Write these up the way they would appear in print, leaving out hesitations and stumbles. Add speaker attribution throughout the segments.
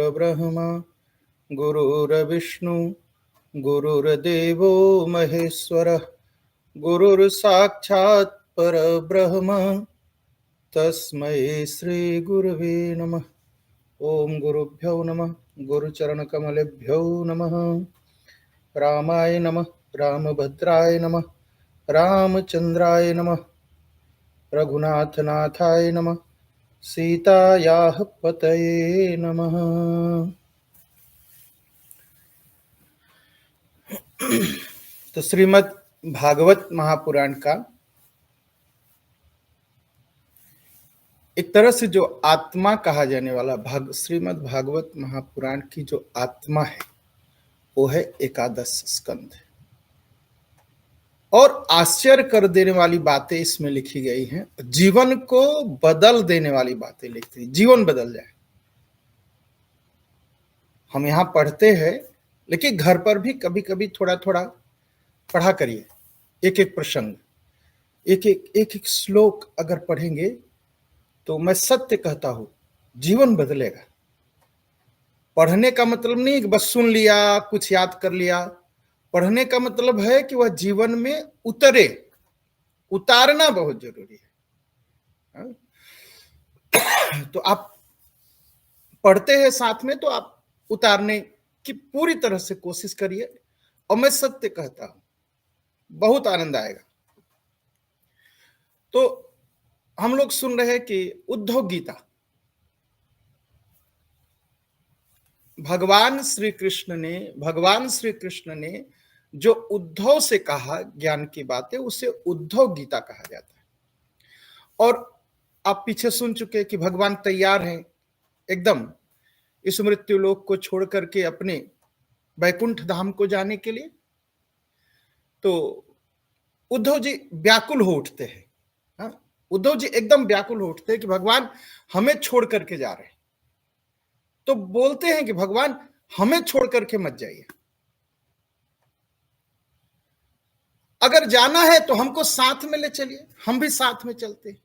Speaker 1: गुरुर्ब्रह्मा गुरुर्विष्णु गुरुर्देवो महेश्वरः गुरुर्साक्षात् परब्रह्म तस्मै श्री गुरुवे नमः। ओम गुरुभ्यो नमः। गुरुचरणकमलेभ्यो नमः। रामाय नमः, रामभद्राय नमः, रामचंद्राय नमः, रघुनाथनाथाय नमः, सीतायाः पतये नमः। तो श्रीमद् भागवत महापुराण का एक तरह से जो आत्मा कहा जाने वाला श्रीमद् भागवत महापुराण की जो आत्मा है वो है एकादश स्कंध। और आश्चर्य कर देने वाली बातें इसमें लिखी गई हैं, जीवन को बदल देने वाली बातें लिखती हैं, जीवन बदल जाए। हम यहाँ पढ़ते हैं, लेकिन घर पर भी कभी कभी थोड़ा थोड़ा पढ़ा करिए। एक एक प्रसंग, एक एक श्लोक अगर पढ़ेंगे तो मैं सत्य कहता हूं जीवन बदलेगा। पढ़ने का मतलब नहीं कि बस सुन लिया, कुछ याद कर लिया। पढ़ने का मतलब है कि वह जीवन में उतरे, उतारना बहुत जरूरी है। तो आप पढ़ते हैं साथ में, तो आप उतारने की पूरी तरह से कोशिश करिए। और मैं सत्य कहता हूं बहुत आनंद आएगा। तो हम लोग सुन रहे हैं कि उद्धव गीता, भगवान श्री कृष्ण ने जो उद्धव से कहा ज्ञान की बातें, उसे उद्धव गीता कहा जाता है। और आप पीछे सुन चुके कि भगवान तैयार हैं एकदम इस मृत्यु लोक को छोड़ करके अपने वैकुंठ धाम को जाने के लिए। तो उद्धव जी व्याकुल हो उठते हैं। उद्धव जी एकदम व्याकुल हो उठते हैं कि भगवान हमें छोड़ करके जा रहे हैं। तो बोलते हैं कि भगवान हमें छोड़ करके मत जाइए, अगर जाना है तो हमको साथ में ले चलिए, हम भी साथ में चलते हैं।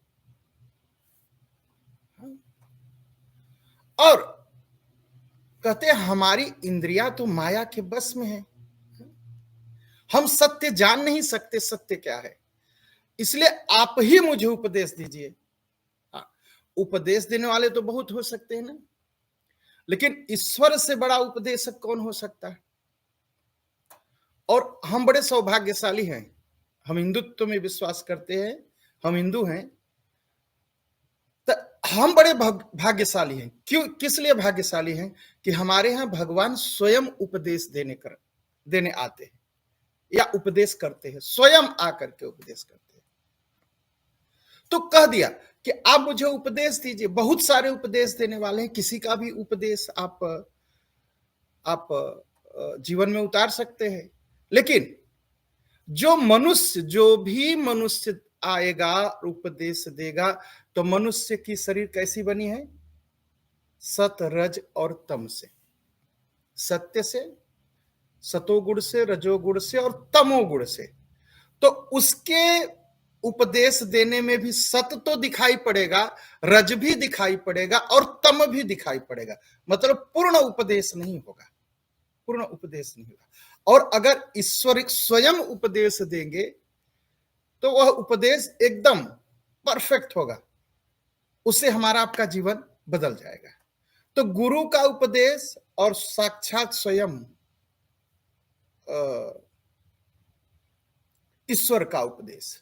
Speaker 1: और कहते हैं हमारी इंद्रियां तो माया के बस में है, हम सत्य जान नहीं सकते सत्य क्या है, इसलिए आप ही मुझे उपदेश दीजिए। उपदेश देने वाले तो बहुत हो सकते हैं ना, लेकिन ईश्वर से बड़ा उपदेशक कौन हो सकता है। और हम बड़े सौभाग्यशाली हैं, हम हिंदुत्व में विश्वास करते हैं, हम हिंदू हैं, तो हम बड़े भाग्यशाली हैं। क्यों, किस लिए भाग्यशाली हैं कि हमारे यहां भगवान स्वयं उपदेश देने आते हैं या उपदेश करते हैं, स्वयं आकर के उपदेश करते हैं। तो कह दिया कि आप मुझे उपदेश दीजिए। बहुत सारे उपदेश देने वाले हैं, किसी का भी उपदेश आप जीवन में उतार सकते हैं। लेकिन जो भी मनुष्य आएगा उपदेश देगा, तो मनुष्य की शरीर कैसी बनी है, सत रज और तम से, सत्य से, सतोगुण से, रजोगुण से और तमोगुण से। तो उसके उपदेश देने में भी सत तो दिखाई पड़ेगा, रज भी दिखाई पड़ेगा और तम भी दिखाई पड़ेगा। मतलब पूर्ण उपदेश नहीं होगा, पूर्ण उपदेश नहीं होगा। और अगर ईश्वर स्वयं उपदेश देंगे तो वह उपदेश एकदम परफेक्ट होगा, उससे हमारा आपका जीवन बदल जाएगा। तो गुरु का उपदेश और साक्षात स्वयं ईश्वर का उपदेश।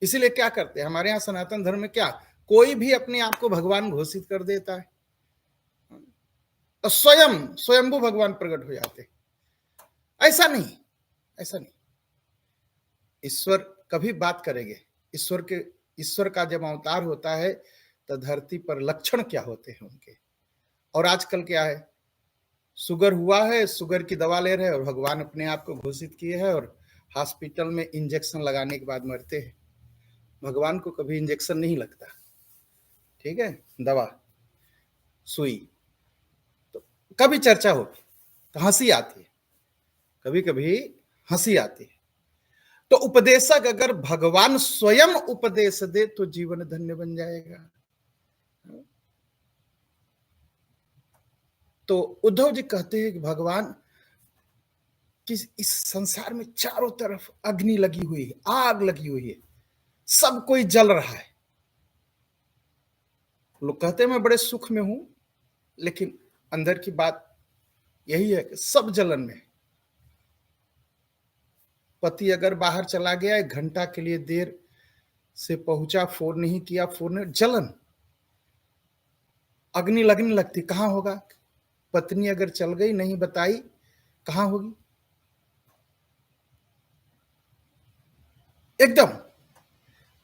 Speaker 1: इसलिए क्या करते हैं हमारे यहां सनातन धर्म में, क्या कोई भी अपने आप को भगवान घोषित कर देता है और स्वयंभू भगवान प्रकट हो जाते हैं। ऐसा नहीं, ऐसा नहीं। ईश्वर कभी बात करेंगे, ईश्वर का जब अवतार होता है तो धरती पर लक्षण क्या होते हैं उनके। और आजकल क्या है, शुगर हुआ है, शुगर की दवा ले रहे हैं और भगवान अपने आप को घोषित किए हैं और हॉस्पिटल में इंजेक्शन लगाने के बाद मरते हैं। भगवान को कभी इंजेक्शन नहीं लगता, ठीक है, दवा सुई। तो कभी चर्चा होगी तो हंसी आती है, कभी कभी हंसी आती है। तो उपदेशक अगर भगवान स्वयं उपदेश दे तो जीवन धन्य बन जाएगा। तो उद्धव जी कहते हैं कि भगवान कि इस संसार में चारों तरफ अग्नि लगी हुई है, आग लगी हुई है, सब कोई जल रहा है। लोग कहते हैं मैं बड़े सुख में हूं, लेकिन अंदर की बात यही है कि सब जलन में। पति अगर बाहर चला गया, 1 घंटा के लिए देर से पहुंचा, फोन नहीं किया, फोन जलन, अग्नि लगने लगती, कहां होगा? पत्नी अगर चल गई, नहीं बताई, कहां होगी? एकदम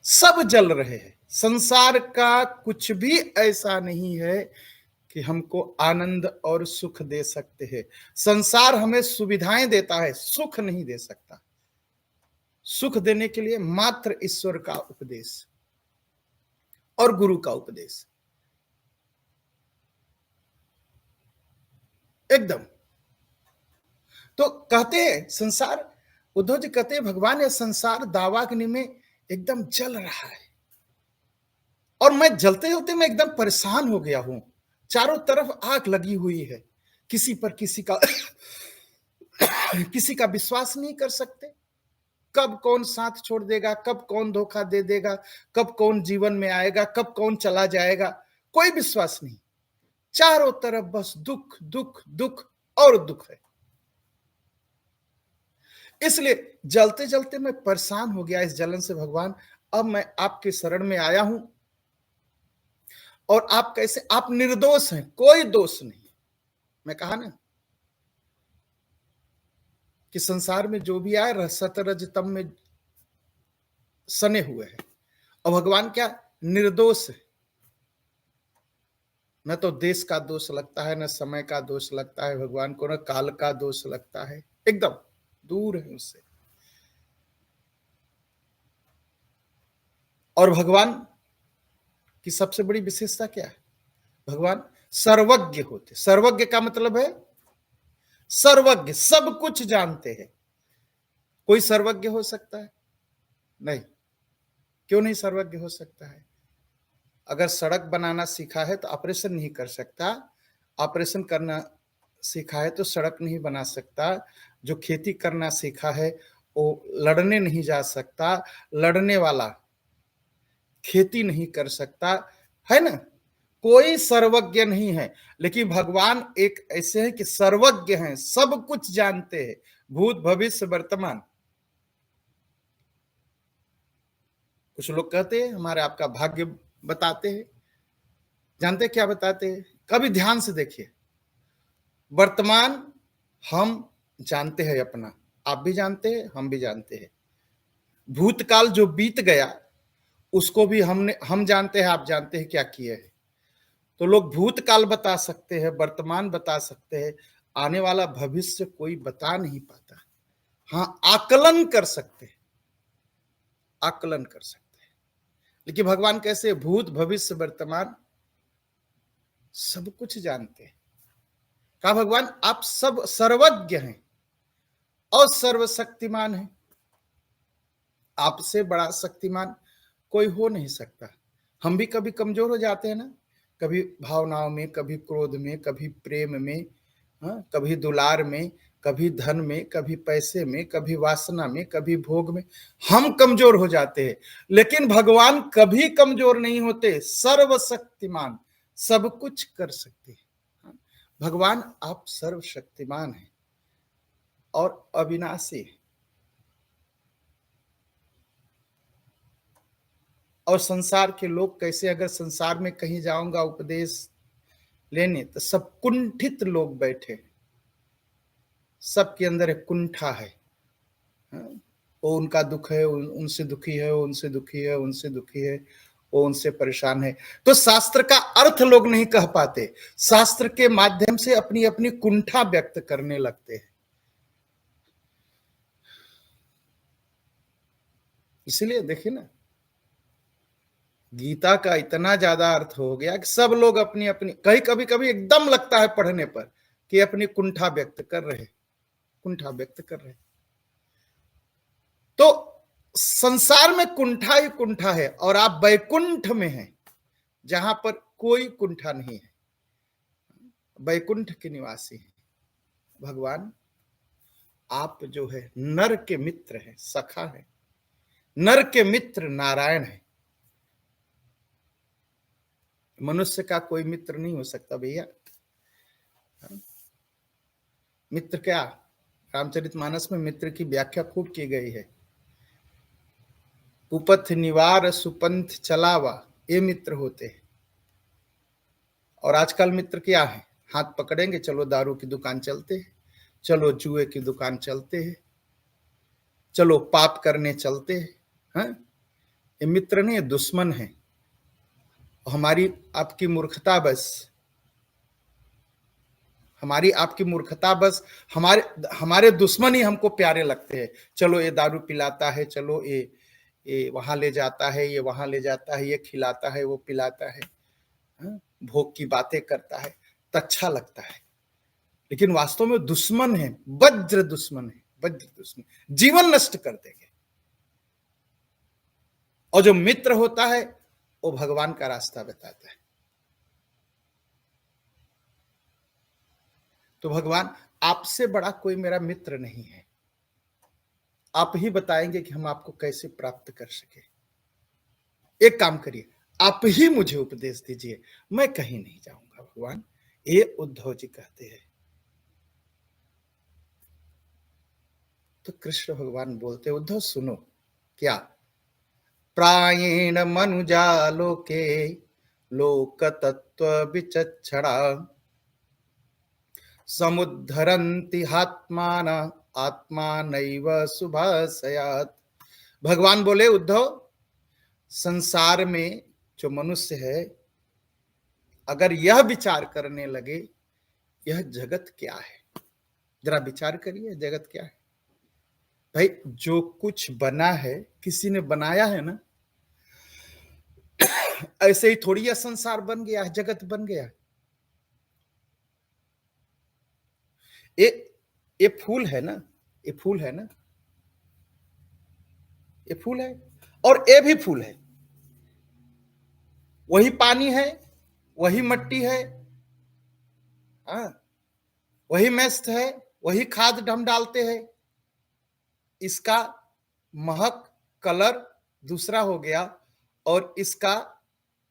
Speaker 1: सब जल रहे हैं। संसार का कुछ भी ऐसा नहीं है कि हमको आनंद और सुख दे सकते हैं। संसार हमें सुविधाएं देता है, सुख नहीं दे सकता। सुख देने के लिए मात्र ईश्वर का उपदेश और गुरु का उपदेश। एकदम। तो कहते हैं संसार, उद्धव जी कहते हैं भगवान, ये संसार दावाग्नि में एकदम जल रहा है और मैं जलते जलते मैं एकदम परेशान हो गया हूं। चारों तरफ आग लगी हुई है, किसी पर किसी का किसी का विश्वास नहीं कर सकते। कब कौन साथ छोड़ देगा, कब कौन धोखा दे देगा, कब कौन जीवन में आएगा, कब कौन चला जाएगा, कोई विश्वास नहीं। चारों तरफ बस दुख दुख दुख और दुख है। इसलिए जलते जलते मैं परेशान हो गया इस जलन से। भगवान, अब मैं आपके शरण में आया हूं और आप कैसे, आप निर्दोष हैं, कोई दोष नहीं। मैं कहा ना कि संसार में जो भी आए सतरज तम में सने हुए हैं, और भगवान क्या निर्दोष है। न तो देश का दोष लगता है, न समय का दोष लगता है भगवान को, न काल का दोष लगता है, एकदम दूर है उससे। और भगवान की सबसे बड़ी विशेषता क्या है? भगवान सर्वज्ञ होते। सर्वज्ञ का मतलब है सर्वज्ञ, सब कुछ जानते हैं। कोई सर्वज्ञ हो सकता है? नहीं। क्यों नहीं सर्वज्ञ हो सकता है? अगर सड़क बनाना सीखा है तो ऑपरेशन नहीं कर सकता, ऑपरेशन करना सीखा है तो सड़क नहीं बना सकता। जो खेती करना सीखा है वो लड़ने नहीं जा सकता, लड़ने वाला खेती नहीं कर सकता, है ना? कोई सर्वज्ञ नहीं है। लेकिन भगवान एक ऐसे हैं कि सर्वज्ञ हैं, सब कुछ जानते हैं, भूत भविष्य वर्तमान। कुछ लोग कहते हैं हमारे आपका भाग्य बताते हैं। जानते क्या बताते हैं? कभी ध्यान से देखिए। वर्तमान हम जानते हैं अपना, आप भी जानते हैं, हम भी जानते हैं। भूतकाल जो बीत गया उसको भी हम जानते हैं, आप जानते हैं क्या किए हैं। तो लोग भूतकाल बता सकते हैं, वर्तमान बता सकते हैं, आने वाला भविष्य कोई बता नहीं पाता। हाँ, आकलन कर सकते हैं, आकलन कर सकते हैं। लेकिन भगवान कैसे? भूत भविष्य वर्तमान सब कुछ जानते हैं। कहा भगवान आप सब सर्वज्ञ हैं और सर्वशक्तिमान हैं। आपसे बड़ा शक्तिमान कोई हो नहीं सकता। हम भी कभी कमजोर हो जाते हैं ना, कभी भावनाओं में, कभी क्रोध में, कभी प्रेम में, हाँ, कभी दुलार में, कभी धन में, कभी पैसे में, कभी वासना में, कभी भोग में हम कमजोर हो जाते हैं। लेकिन भगवान कभी कमजोर नहीं होते, सर्वशक्तिमान, सब कुछ कर सकते हैं। भगवान आप सर्वशक्तिमान हैं और अविनाशी हैं। और संसार के लोग कैसे, अगर संसार में कहीं जाऊंगा उपदेश लेने तो सब कुंठित लोग बैठे, सबके अंदर एक कुंठा है। वो उनका दुख है, उनसे दुखी है, उनसे दुखी है, उनसे दुखी है, वो उनसे परेशान है। तो शास्त्र का अर्थ लोग नहीं कह पाते, शास्त्र के माध्यम से अपनी अपनी कुंठा व्यक्त करने लगते हैं। इसीलिए देखिए ना, गीता का इतना ज्यादा अर्थ हो गया कि सब लोग अपनी अपनी, कहीं कभी कभी एकदम लगता है पढ़ने पर कि अपनी कुंठा व्यक्त कर रहे, कुंठा व्यक्त कर रहे। तो संसार में कुंठा ही कुंठा है और आप वैकुंठ में हैं जहां पर कोई कुंठा नहीं है। वैकुंठ के निवासी हैं। भगवान आप जो है नर के मित्र हैं, सखा है। नर के मित्र नारायण है। मनुष्य का कोई मित्र नहीं हो सकता भैया। मित्र क्या, रामचरितमानस में मित्र की व्याख्या खूब की गई है। कुपथ निवार सुपंथ चलावा, ये मित्र होते हैं। और आजकल मित्र क्या है, हाथ पकड़ेंगे चलो दारू की दुकान चलते हैं, चलो जुए की दुकान चलते हैं, चलो पाप करने चलते हैं। ये मित्र नहीं, दुश्मन है। हमारी आपकी मूर्खता बस, हमारी आपकी मूर्खता बस, हमारे हमारे दुश्मन ही हमको प्यारे लगते हैं। चलो ये दारू पिलाता है, चलो ये वहां ले जाता है, ये वहां ले जाता है, ये खिलाता है, वो पिलाता है, भोग की बातें करता है, तो अच्छा लगता है। लेकिन वास्तव में दुश्मन है, वज्र दुश्मन है, वज्र दुश्मन, जीवन नष्ट कर देंगे। और जो मित्र होता है वो भगवान का रास्ता बताता है। तो भगवान आपसे बड़ा कोई मेरा मित्र नहीं है, आप ही बताएंगे कि हम आपको कैसे प्राप्त कर सके। एक काम करिए, आप ही मुझे उपदेश दीजिए, मैं कहीं नहीं जाऊंगा भगवान, ये उद्धव जी कहते हैं। तो कृष्ण भगवान बोलते, उद्धव सुनो, क्या प्रायेण मनुजा लोके लोक तत्व विचक्षणा समुद्धरन्ति आत्मान आत्मानैव सुभाषयात्। भगवान बोले उद्धव, संसार में जो मनुष्य है अगर यह विचार करने लगे यह जगत क्या है, जरा विचार करिए जगत क्या है। भाई जो कुछ बना है किसी ने बनाया है ना, ऐसे ही थोड़ी यह संसार बन गया है, जगत बन गया। ये फूल है ना, ये फूल है ना, ये फूल है और ये भी फूल है, वही पानी है, वही मट्टी है, वही मेस्ट है, वही खाद हम डालते हैं, इसका महक कलर दूसरा हो गया और इसका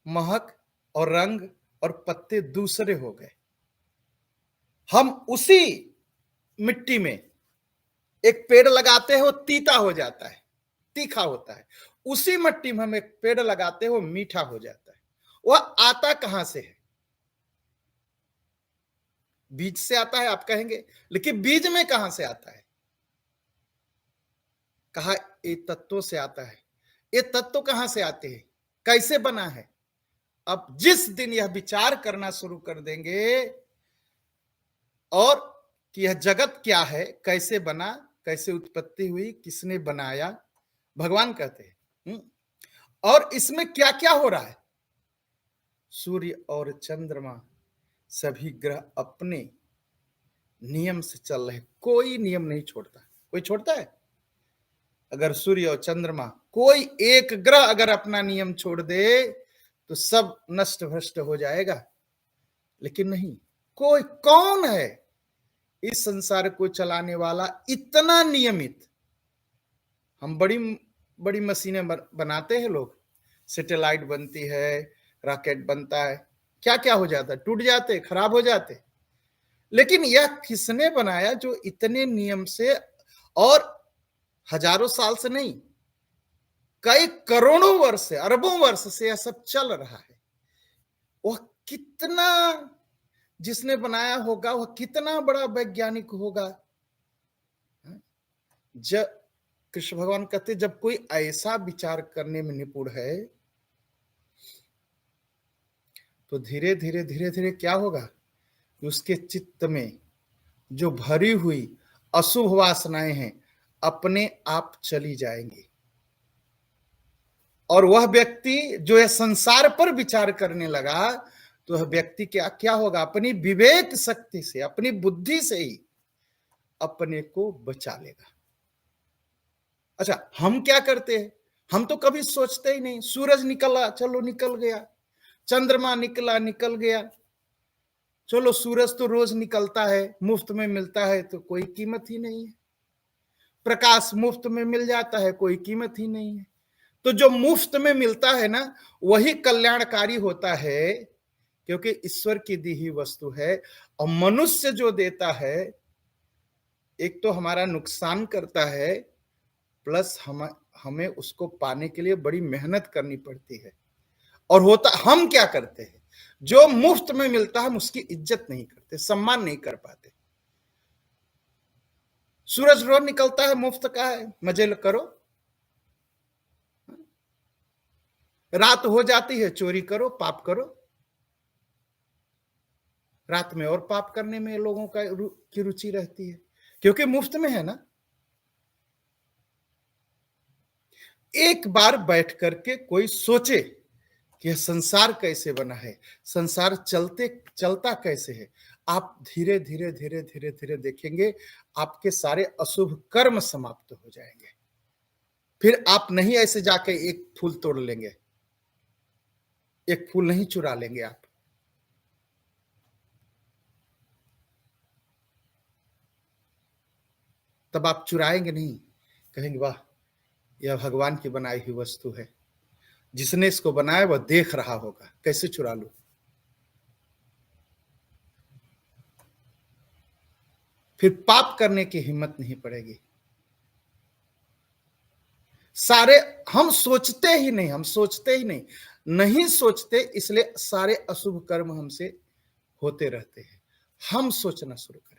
Speaker 1: महक और रंग और पत्ते दूसरे हो गए। हम उसी मिट्टी में एक पेड़ लगाते हैं, वो तीता हो जाता है, तीखा होता है। उसी मिट्टी में हम एक पेड़ लगाते हैं, वो मीठा हो जाता है। वह आता कहां से है? बीज से आता है आप कहेंगे, लेकिन बीज में कहां से आता है? कहा ये तत्वों से आता है। ये तत्व कहां से आते हैं, कैसे बना है? अब जिस दिन यह विचार करना शुरू कर देंगे और कि यह जगत क्या है, कैसे बना, कैसे उत्पत्ति हुई, किसने बनाया, भगवान कहते हैं। और इसमें क्या क्या हो रहा है, सूर्य और चंद्रमा सभी ग्रह अपने नियम से चल रहे, कोई नियम नहीं छोड़ता। कोई छोड़ता है? अगर सूर्य और चंद्रमा कोई एक ग्रह अगर अपना नियम छोड़ दे तो सब नष्ट भ्रष्ट हो जाएगा। लेकिन नहीं, कोई कौन है इस संसार को चलाने वाला इतना नियमित? हम बड़ी बड़ी मशीनें बनाते हैं लोग, सैटेलाइट बनती है, रॉकेट बनता है, क्या क्या हो जाता है, टूट जाते, खराब हो जाते। लेकिन यह किसने बनाया जो इतने नियम से, और हजारों साल से नहीं, कई करोड़ों वर्ष से, अरबों वर्ष से यह सब चल रहा है। वह कितना, जिसने बनाया होगा वह कितना बड़ा वैज्ञानिक होगा। जब कृष्ण भगवान कहते जब कोई ऐसा विचार करने में निपुण है तो धीरे धीरे धीरे धीरे क्या होगा, उसके चित्त में जो भरी हुई अशुभ वासनाएं हैं अपने आप चली जाएंगी। और वह व्यक्ति जो है संसार पर विचार करने लगा तो वह व्यक्ति क्या क्या होगा, अपनी विवेक शक्ति से, अपनी बुद्धि से ही अपने को बचा लेगा। अच्छा, हम क्या करते हैं, हम तो कभी सोचते ही नहीं, सूरज निकला चलो निकल गया, चंद्रमा निकला निकल गया, चलो सूरज तो रोज निकलता है, मुफ्त में मिलता है तो कोई कीमत ही नहीं है। प्रकाश मुफ्त में मिल जाता है, कोई कीमत ही नहीं है। तो जो मुफ्त में मिलता है ना, वही कल्याणकारी होता है, क्योंकि ईश्वर की दी हुई वस्तु है। और मनुष्य जो देता है, एक तो हमारा नुकसान करता है, प्लस हमें उसको पाने के लिए बड़ी मेहनत करनी पड़ती है। और होता हम क्या करते हैं, जो मुफ्त में मिलता है हम उसकी इज्जत नहीं करते, सम्मान नहीं कर पाते। सूरज रोज निकलता है, मुफ्त का है, मजे करो। रात हो जाती है, चोरी करो, पाप करो। रात में और पाप करने में लोगों की रुचि रहती है, क्योंकि मुफ्त में है ना। एक बार बैठ करके कोई सोचे कि यह संसार कैसे बना है, संसार चलता कैसे है। आप धीरे धीरे धीरे धीरे धीरे देखेंगे, आपके सारे अशुभ कर्म समाप्त हो जाएंगे। फिर आप नहीं ऐसे जाके एक फूल तोड़ लेंगे, एक फूल नहीं चुरा लेंगे आप। तब आप चुराएंगे नहीं, कहेंगे वाह, यह भगवान की बनाई हुई वस्तु है, जिसने इसको बनाया वह देख रहा होगा, कैसे चुरा लूं। फिर पाप करने की हिम्मत नहीं पड़ेगी। सारे हम सोचते ही नहीं, हम सोचते ही नहीं, नहीं सोचते, इसलिए सारे अशुभ कर्म हमसे होते रहते हैं। हम सोचना शुरू करें।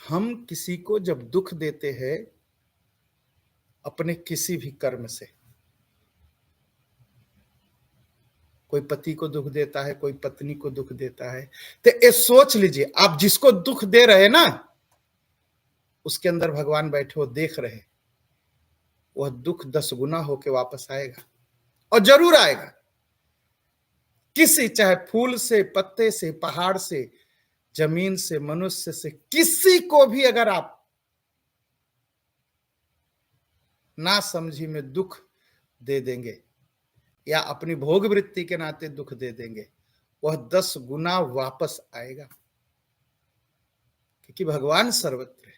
Speaker 1: हम किसी को जब दुख देते हैं अपने किसी भी कर्म से, कोई पति को दुख देता है, कोई पत्नी को दुख देता है, तो ये सोच लीजिए, आप जिसको दुख दे रहे ना, उसके अंदर भगवान बैठे हो, देख रहे, वह दुख 10 गुना होके वापस आएगा, और जरूर आएगा। किसी, चाहे फूल से, पत्ते से, पहाड़ से, जमीन से, मनुष्य से, किसी को भी अगर आप ना समझी में दुख दे देंगे या अपनी भोग वृत्ति के नाते दुख दे देंगे, वह 10 गुना वापस आएगा, क्योंकि भगवान सर्वत्र है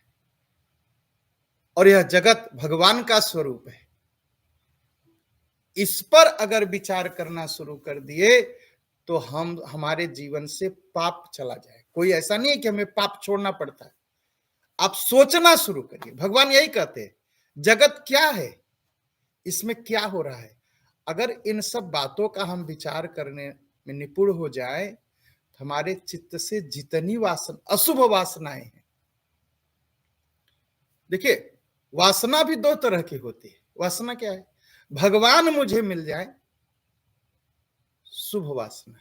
Speaker 1: और यह जगत भगवान का स्वरूप है। इस पर अगर विचार करना शुरू कर दिए तो हमारे जीवन से पाप चला जाए। कोई ऐसा नहीं है कि हमें पाप छोड़ना पड़ता है, आप सोचना शुरू करिए। भगवान यही कहते हैं, जगत क्या है, इसमें क्या हो रहा है। अगर इन सब बातों का हम विचार करने में निपुण हो जाए, तो हमारे चित्त से जितनी अशुभ वासनाएं हैं, देखिए वासना भी 2 तरह की होती है। वासना क्या है, भगवान मुझे मिल जाए, शुभ वासना।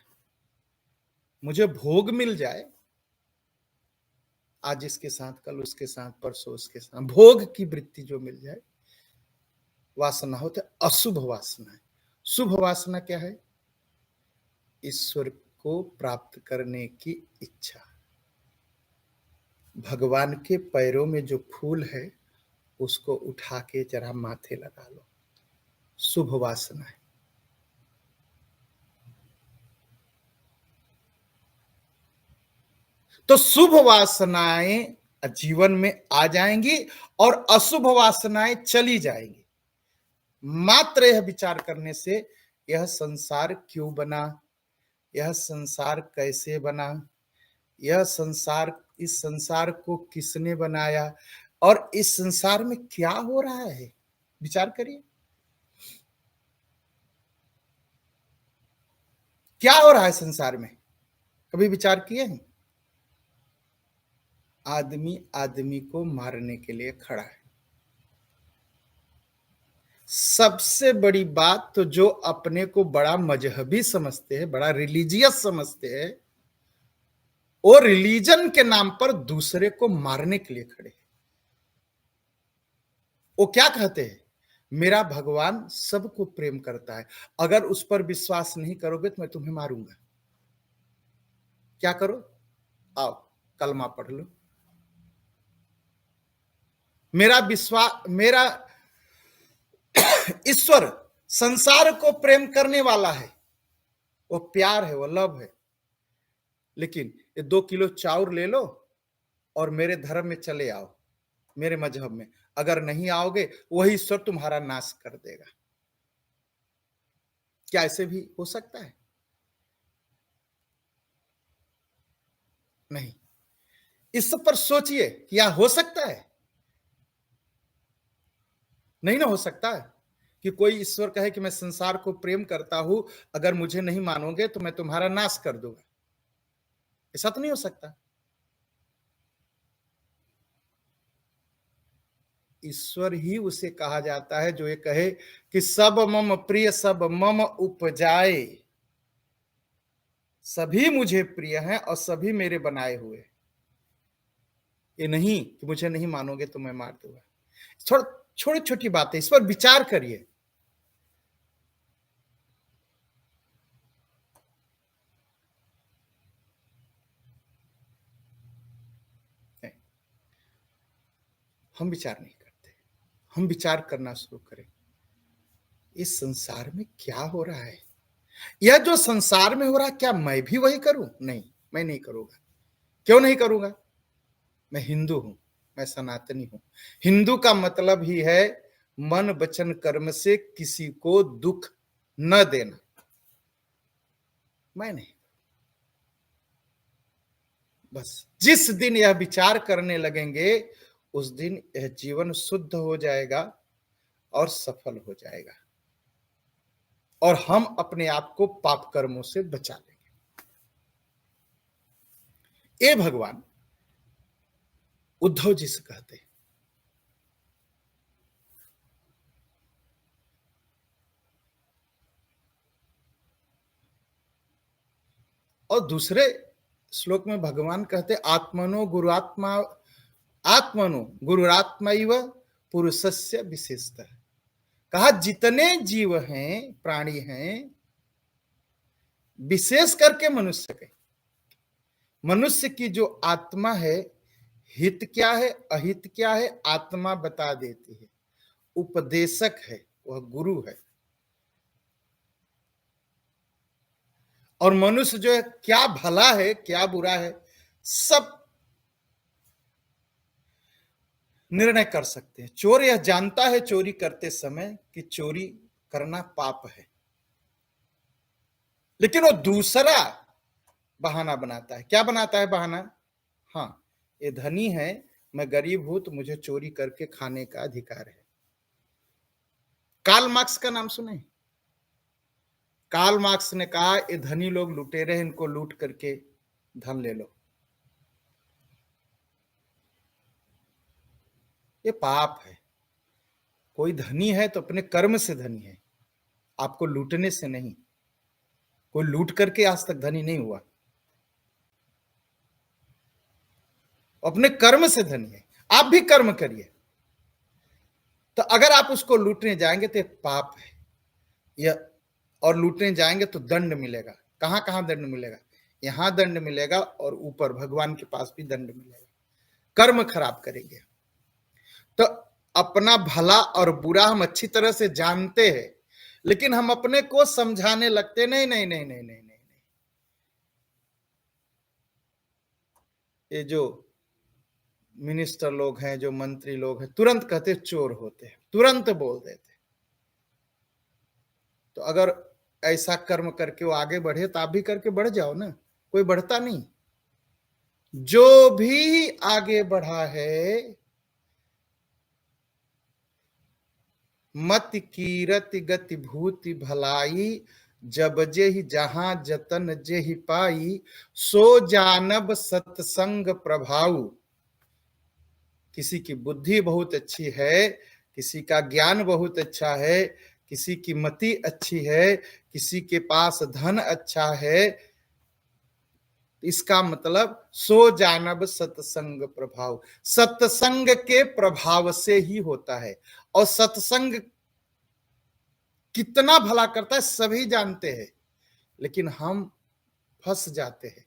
Speaker 1: मुझे भोग मिल जाए, आज इसके साथ, कल उसके साथ, परसों उसके साथ, भोग की वृत्ति जो मिल जाए, वासना होता है अशुभ वासना है। शुभ वासना क्या है, ईश्वर को प्राप्त करने की इच्छा। भगवान के पैरों में जो फूल है उसको उठा के जरा माथे लगा लो, शुभ वासना है। तो शुभ वासनाएं जीवन में आ जाएंगी और अशुभ वासनाएं चली जाएंगी। मात्र यह विचार करने से, यह संसार क्यों बना, यह संसार कैसे बना, यह संसार, इस संसार को किसने बनाया, और इस संसार में क्या हो रहा है, विचार करिए। क्या हो रहा है संसार में, कभी विचार किए हैं? आदमी आदमी को मारने के लिए खड़ा है। सबसे बड़ी बात तो, जो अपने को बड़ा मजहबी समझते हैं, बड़ा रिलीजियस समझते हैं, वो रिलीजन के नाम पर दूसरे को मारने के लिए खड़े हैं। वो क्या कहते हैं, मेरा भगवान सबको प्रेम करता है, अगर उस पर विश्वास नहीं करोगे तो मैं तुम्हें मारूंगा। क्या करो, आओ कलमा पढ़ लो। मेरा ईश्वर संसार को प्रेम करने वाला है, वो प्यार है, वो लव है। लेकिन ये 2 किलो चाउर ले लो और मेरे धर्म में चले आओ, मेरे मजहब में। अगर नहीं आओगे, वही ईश्वर तुम्हारा नाश कर देगा। क्या ऐसे भी हो सकता है? नहीं। इस पर सोचिए, क्या हो सकता है? नहीं ना हो सकता है कि कोई ईश्वर कहे कि मैं संसार को प्रेम करता हूं, अगर मुझे नहीं मानोगे तो मैं तुम्हारा नाश कर दूंगा। ऐसा तो नहीं हो सकता। ईश्वर ही उसे कहा जाता है जो ये कहे कि सब मम प्रिय सब मम उपजाए, सभी मुझे प्रिय हैं और सभी मेरे बनाए हुए। ये नहीं कि मुझे नहीं मानोगे तो मैं मार दूंगा। थोड़ा छोटी छोटी बातें, इस पर विचार करिए। हम विचार नहीं करते। हम विचार करना शुरू करें, इस संसार में क्या हो रहा है? यह जो संसार में हो रहा है, क्या मैं भी वही करूं? नहीं, मैं नहीं करूंगा। क्यों नहीं करूंगा? मैं हिंदू हूं, मैं सनातनी हूं। हिंदू का मतलब ही है मन वचन कर्म से किसी को दुख न देना। मैं नहीं। बस जिस दिन यह विचार करने लगेंगे, उस दिन यह जीवन शुद्ध हो जाएगा और सफल हो जाएगा, और हम अपने आप को पाप कर्मों से बचा लेंगे। ये भगवान उद्धव जी से कहते हैं। और दूसरे श्लोक में भगवान कहते, आत्मनो गुरुआत्मा, आत्मनो गुरुरात्मैव पुरुषस्य विशेषतः। कहा जितने जीव हैं, प्राणी हैं, विशेष करके मनुष्य के, मनुष्य की जो आत्मा है, हित क्या है अहित क्या है आत्मा बता देती है। उपदेशक है, वह गुरु है। और मनुष्य जो है, क्या भला है क्या बुरा है, सब निर्णय कर सकते हैं। चोर यह जानता है चोरी करते समय कि चोरी करना पाप है, लेकिन वो दूसरा बहाना बनाता है। क्या बनाता है बहाना? हाँ, ये धनी है, मैं गरीब हूं, तो मुझे चोरी करके खाने का अधिकार है। कार्ल मार्क्स का नाम सुने? कार्ल मार्क्स ने कहा, ये धनी लोग लुटेरे हैं, इनको लूट करके धन ले लो। ये पाप है। कोई धनी है तो अपने कर्म से धनी है, आपको लूटने से नहीं। कोई लूट करके आज तक धनी नहीं हुआ, अपने कर्म से धनी है। आप भी कर्म करिए। तो अगर आप उसको लूटने जाएंगे तो पाप है यह, और लूटने जाएंगे तो दंड मिलेगा। कहां कहां दंड मिलेगा? यहां दंड मिलेगा और ऊपर भगवान के पास भी दंड मिलेगा। कर्म खराब करेंगे तो अपना भला और बुरा हम अच्छी तरह से जानते हैं, लेकिन हम अपने को समझाने लगते नहीं नहीं नहीं नहीं नहीं नहीं, नहीं। ये जो मिनिस्टर लोग हैं, जो मंत्री लोग हैं, तुरंत कहते चोर होते हैं, तुरंत बोल देते। तो अगर ऐसा कर्म करके वो आगे बढ़े तो आप भी करके बढ़ जाओ ना। कोई बढ़ता नहीं। जो भी आगे बढ़ा है, मत कीरत गति भूति भलाई, जब जे ही जहां जतन जे ही पाई, सो जानब सत्संग प्रभाव। किसी की बुद्धि बहुत अच्छी है, किसी का ज्ञान बहुत अच्छा है, किसी की मति अच्छी है, किसी के पास धन अच्छा है, इसका मतलब सो जानब सत्संग प्रभाव। सत्संग के प्रभाव से ही होता है। और सत्संग कितना भला करता है सभी जानते हैं, लेकिन हम फंस जाते हैं।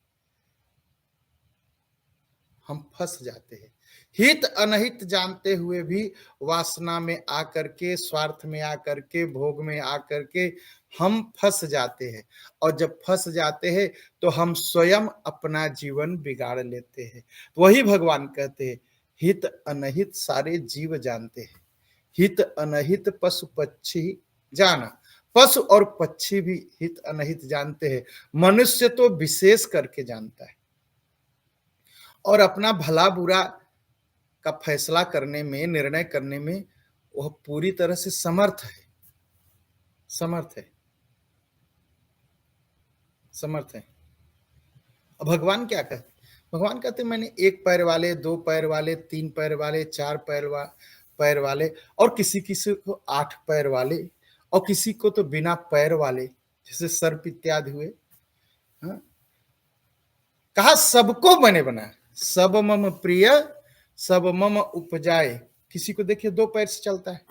Speaker 1: हम फंस जाते हैं। हित अनहित जानते हुए भी वासना में आकर के, स्वार्थ में आकर के, भोग में आकर के हम फंस जाते हैं। और जब फंस जाते हैं तो हम स्वयं अपना जीवन बिगाड़ लेते हैं। वही भगवान कहते हैं, हित अनहित सारे जीव जानते हैं, हित अनहित पशु पक्षी जाना। पशु और पक्षी भी हित अनहित जानते हैं, मनुष्य तो विशेष करके जानता है। और अपना भला बुरा का फैसला करने में, निर्णय करने में वह पूरी तरह से समर्थ है, समर्थ है, समर्थ है। अब भगवान क्या कहते, भगवान कहते मैंने एक पैर वाले, दो पैर वाले, तीन पैर वाले, चार पैर वाले, और किसी किसी को 8 पैर वाले, और किसी को तो बिना पैर वाले, जैसे सर्प इत्यादि हुए। हाँ? कहा सबको मैंने बनाया, सब मम प्रिय सब मम उपजाए। किसी को देखिए 2 पैर से चलता है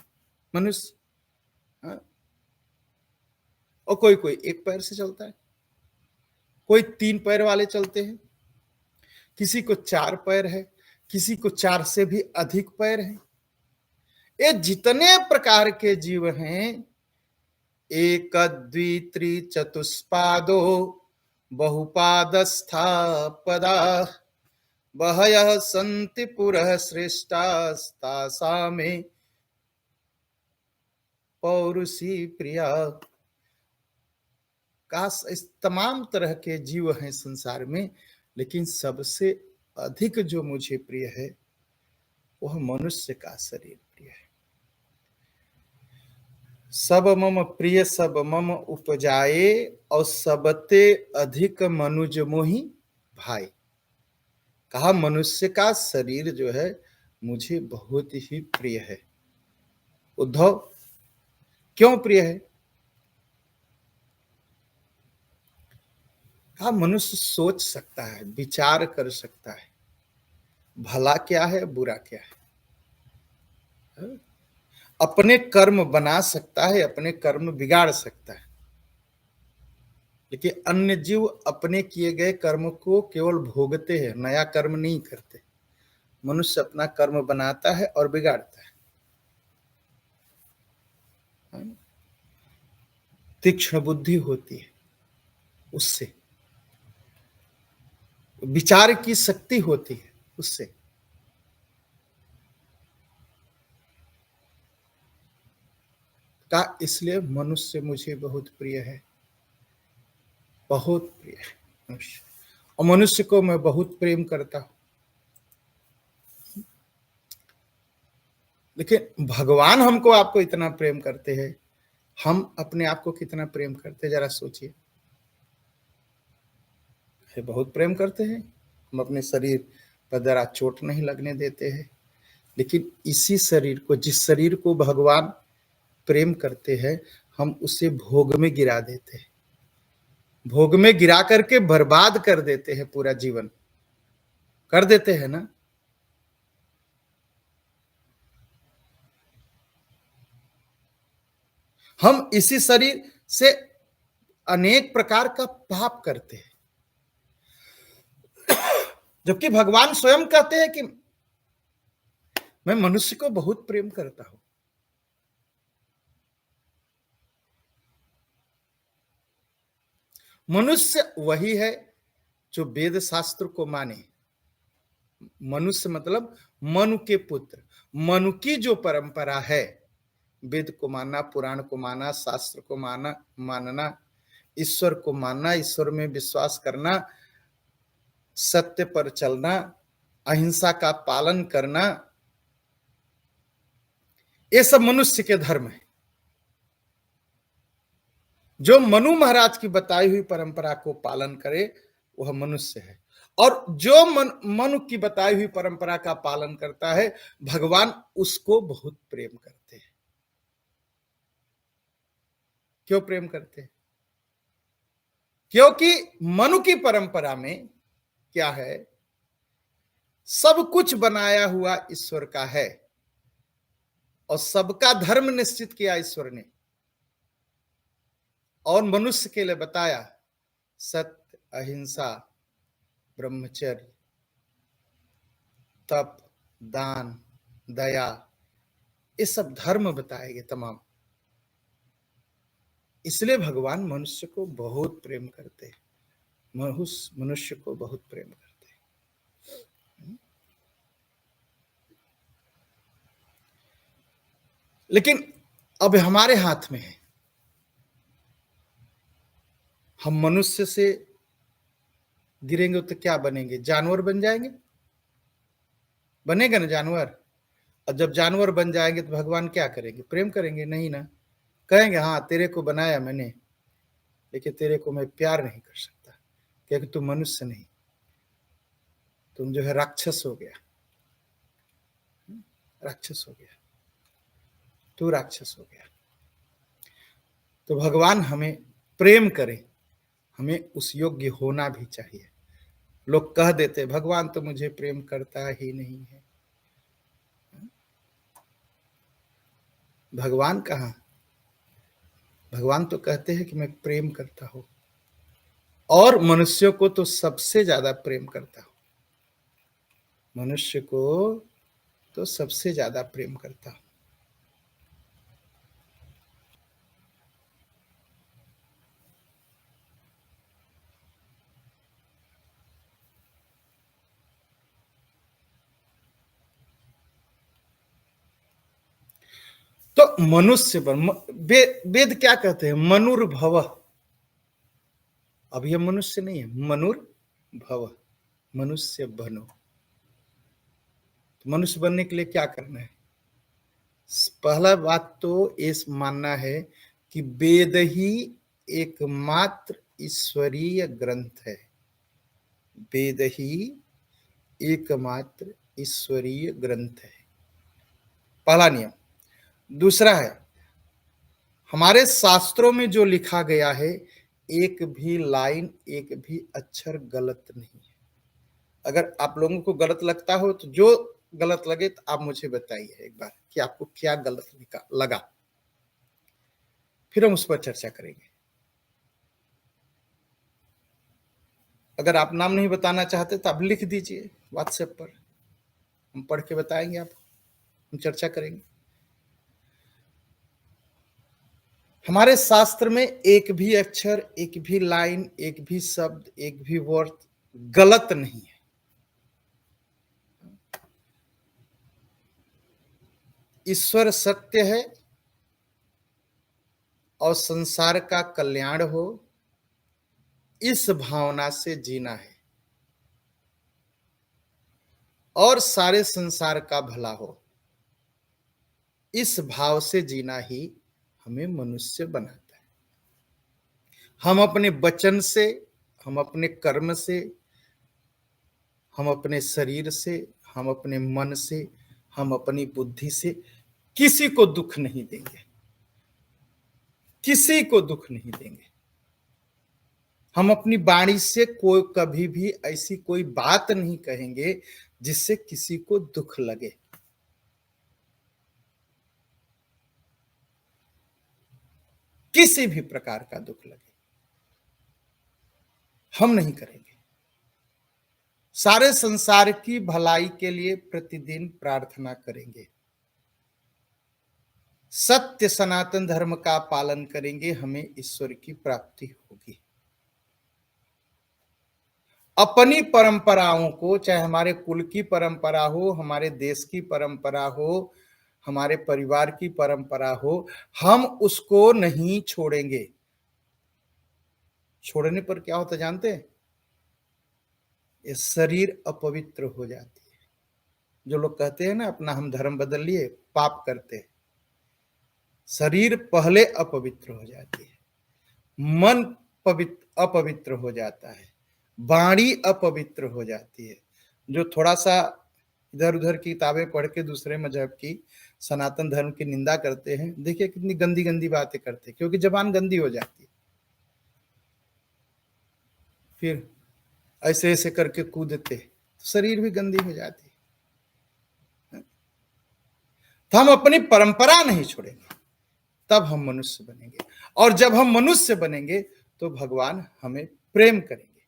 Speaker 1: मनुष्य, हाँ? और कोई कोई 1 पैर से चलता है, कोई 3 पैर वाले चलते हैं, किसी को 4 पैर है, किसी को 4 से भी अधिक पैर है। ये जितने प्रकार के जीव हैं, एक द्वि त्रि चतुष्पादो बहुपादस्था पदा बहयः सन्ति पुरः श्रेष्ठास्तासामें पौरुषी प्रिया। काश इस तमाम तरह के जीव हैं संसार में, लेकिन सबसे अधिक जो मुझे प्रिय है वह मनुष्य का शरीर प्रिय है। सब मम प्रिय सब मम उपजाए, और सबते अधिक मनुज मोहि भाई। कहा मनुष्य का शरीर जो है मुझे बहुत ही प्रिय है। उद्धव क्यों प्रिय है? कहा मनुष्य सोच सकता है, विचार कर सकता है, भला क्या है बुरा क्या है, अपने कर्म बना सकता है, अपने कर्म बिगाड़ सकता है। लेकिन अन्य जीव अपने किए गए कर्म को केवल भोगते हैं, नया कर्म नहीं करते। मनुष्य अपना कर्म बनाता है और बिगाड़ता है। तीक्ष्ण बुद्धि होती है, उससे विचार की शक्ति होती है, उससे। का इसलिए मनुष्य मुझे बहुत प्रिय है, बहुत प्रिय है मनुष्य। और मनुष्य को मैं बहुत प्रेम करता हूं। लेकिन भगवान हमको आपको इतना प्रेम करते हैं, हम अपने आप को कितना प्रेम करते हैं, जरा सोचिए। बहुत प्रेम करते हैं, हम अपने शरीर पर जरा चोट नहीं लगने देते हैं। लेकिन इसी शरीर को, जिस शरीर को भगवान प्रेम करते हैं, हम उसे भोग में गिरा देते हैं, भोग में गिरा करके बर्बाद कर देते हैं, पूरा जीवन कर देते हैं ना। हम इसी शरीर से अनेक प्रकार का पाप करते हैं, जबकि भगवान स्वयं कहते हैं कि मैं मनुष्य को बहुत प्रेम करता हूं। मनुष्य वही है जो वेद शास्त्र को माने। मनुष्य मतलब मनु के पुत्र। मनु की जो परंपरा है, वेद को मानना, पुराण को मानना, शास्त्र को मानना, ईश्वर को मानना, ईश्वर में विश्वास करना, सत्य पर चलना, अहिंसा का पालन करना, ये सब मनुष्य के धर्म है। जो मनु महाराज की बताई हुई परंपरा को पालन करे वह मनुष्य है। और जो मनु की बताई हुई परंपरा का पालन करता है, भगवान उसको बहुत प्रेम करते हैं। क्यों प्रेम करते हैं? क्योंकि मनु की परंपरा में क्या है, सब कुछ बनाया हुआ ईश्वर का है और सबका धर्म निश्चित किया ईश्वर ने, और मनुष्य के लिए बताया सत्य, अहिंसा, ब्रह्मचर्य, तप, दान, दया, ये सब धर्म बताए गए तमाम। इसलिए भगवान मनुष्य को बहुत प्रेम करते हैं, मनुष्य को बहुत प्रेम करते हैं। लेकिन अब हमारे हाथ में है, हम मनुष्य से गिरेंगे तो क्या बनेंगे? जानवर बन जाएंगे? बनेगा ना जानवर। और जब जानवर बन जाएंगे तो भगवान क्या करेंगे? प्रेम करेंगे? नहीं ना। कहेंगे हाँ तेरे को बनाया मैंने, लेकिन तेरे को मैं प्यार नहीं कर सकता क्योंकि तू मनुष्य नहीं, तुम जो है राक्षस हो गया, राक्षस हो गया, तू राक्षस हो गया। तो भगवान हमें प्रेम करे, हमें उस योग्य होना भी चाहिए। लोग कह देते भगवान तो मुझे प्रेम करता ही नहीं है। भगवान कहाँ? भगवान तो कहते हैं कि मैं प्रेम करता हूं, और मनुष्यों को तो सबसे ज्यादा प्रेम करता हूं, मनुष्य को तो सबसे ज्यादा प्रेम करता हूं। तो मनुष्य बन, वेद क्या कहते हैं? मनुर्भव। अब ये मनुष्य नहीं है, मनुर्भव, मनुष्य बनो। तो मनुष्य बनने के लिए क्या करना है? पहला बात तो ये मानना है कि वेद ही एकमात्र ईश्वरीय ग्रंथ है, वेद ही एकमात्र ईश्वरीय ग्रंथ है, पहला नियम। दूसरा है, हमारे शास्त्रों में जो लिखा गया है एक भी लाइन, एक भी अक्षर गलत नहीं है। अगर आप लोगों को गलत लगता हो तो जो गलत लगे तो आप मुझे बताइए एक बार कि आपको क्या गलत लगा, फिर हम उस पर चर्चा करेंगे। अगर आप नाम नहीं बताना चाहते तो आप लिख दीजिए व्हाट्सएप पर, हम पढ़ के बताएंगे आपको, हम चर्चा करेंगे। हमारे शास्त्र में एक भी अक्षर, एक भी लाइन, एक भी शब्द, एक भी वर्ड गलत नहीं है। ईश्वर सत्य है और संसार का कल्याण हो, इस भावना से जीना है, और सारे संसार का भला हो, इस भाव से जीना ही हमें मनुष्य बनाता है। हम अपने वचन से, हम अपने कर्म से, हम अपने शरीर से, हम अपने मन से, हम अपनी बुद्धि से किसी को दुख नहीं देंगे, किसी को दुख नहीं देंगे। हम अपनी वाणी से कोई कभी भी ऐसी कोई बात नहीं कहेंगे जिससे किसी को दुख लगे। किसी भी प्रकार का दुख लगे हम नहीं करेंगे। सारे संसार की भलाई के लिए प्रतिदिन प्रार्थना करेंगे, सत्य सनातन धर्म का पालन करेंगे, हमें ईश्वर की प्राप्ति होगी। अपनी परंपराओं को, चाहे हमारे कुल की परंपरा हो, हमारे देश की परंपरा हो, हमारे परिवार की परंपरा हो, हम उसको नहीं छोड़ेंगे। छोड़ने पर क्या होता जानते हैं? ये शरीर अपवित्र हो जाती है। जो लोग कहते हैं ना अपना हम धर्म बदल लिए, पाप करते हैं। शरीर पहले अपवित्र हो जाती है, मन अपवित्र हो जाता है, वाणी अपवित्र हो जाती है। जो थोड़ा सा इधर उधर की किताबें पढ़ के दूसरे मजहब की, सनातन धर्म की निंदा करते हैं, देखिए कितनी गंदी गंदी बातें करते हैं, क्योंकि जबान गंदी हो जाती है। फिर ऐसे ऐसे करके कूदते तो शरीर भी गंदी हो जाती है। तो हम अपनी परंपरा नहीं छोड़ेंगे, तब हम मनुष्य बनेंगे। और जब हम मनुष्य बनेंगे तो भगवान हमें प्रेम करेंगे,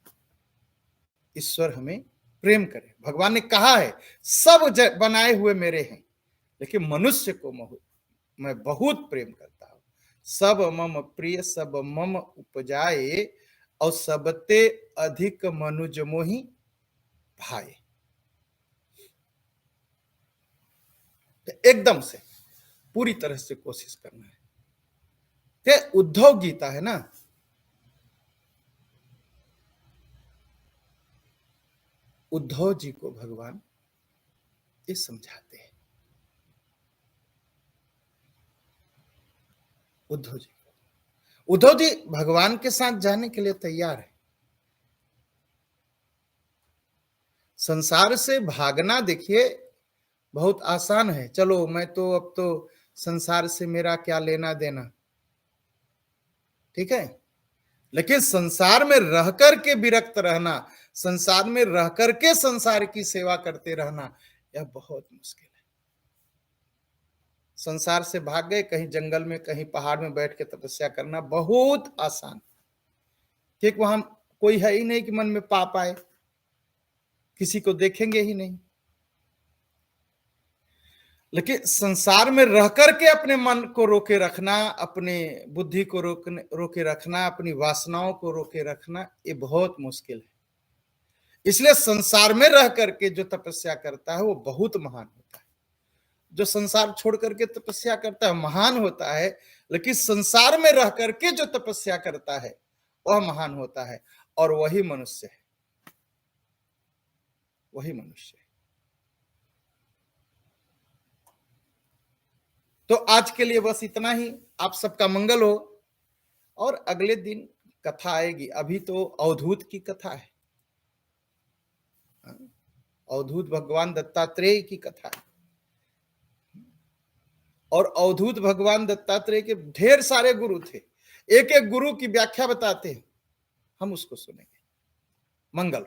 Speaker 1: ईश्वर हमें प्रेम करें। भगवान ने कहा है सब बनाए हुए मेरे हैं, लेकिन मनुष्य को मैं बहुत प्रेम करता हूं। सब मम प्रिय सब मम उपजाए, और सबते अधिक मनुज मोहि भाए। तो एकदम से पूरी तरह से कोशिश करना है। तो उद्धव गीता है ना, उद्धव जी को भगवान ये समझाते हैं। उद्धव जी भगवान के साथ जाने के लिए तैयार है। संसार से भागना देखिए बहुत आसान है, चलो मैं तो अब तो संसार से मेरा क्या लेना देना, ठीक है। लेकिन संसार में रह करके विरक्त रहना, संसार में रह करके संसार की सेवा करते रहना, यह बहुत मुश्किल है। संसार से भाग गए, कहीं जंगल में कहीं पहाड़ में बैठ के तपस्या करना बहुत आसान, ठीक। वहां कोई है ही नहीं कि मन में पाप आए, किसी को देखेंगे ही नहीं। लेकिन संसार में रह करके अपने मन को रोके रखना, अपने बुद्धि को रोके रखना, अपनी वासनाओं को रोके रखना, ये बहुत मुश्किल है। इसलिए संसार में रह करके जो तपस्या करता है वो बहुत महान होता है। जो संसार छोड़ करके तपस्या करता है महान होता है, लेकिन संसार में रह करके जो तपस्या करता है वह महान होता है, और वही मनुष्य है, वही मनुष्य है। तो आज के लिए बस इतना ही। आप सबका मंगल हो, और अगले दिन कथा आएगी। अभी तो अवधूत की कथा है, अवधूत भगवान दत्तात्रेय की कथा है। और अवधूत भगवान दत्तात्रेय के ढेर सारे गुरु थे, एक एक गुरु की व्याख्या बताते हैं, हम उसको सुनेंगे। मंगल।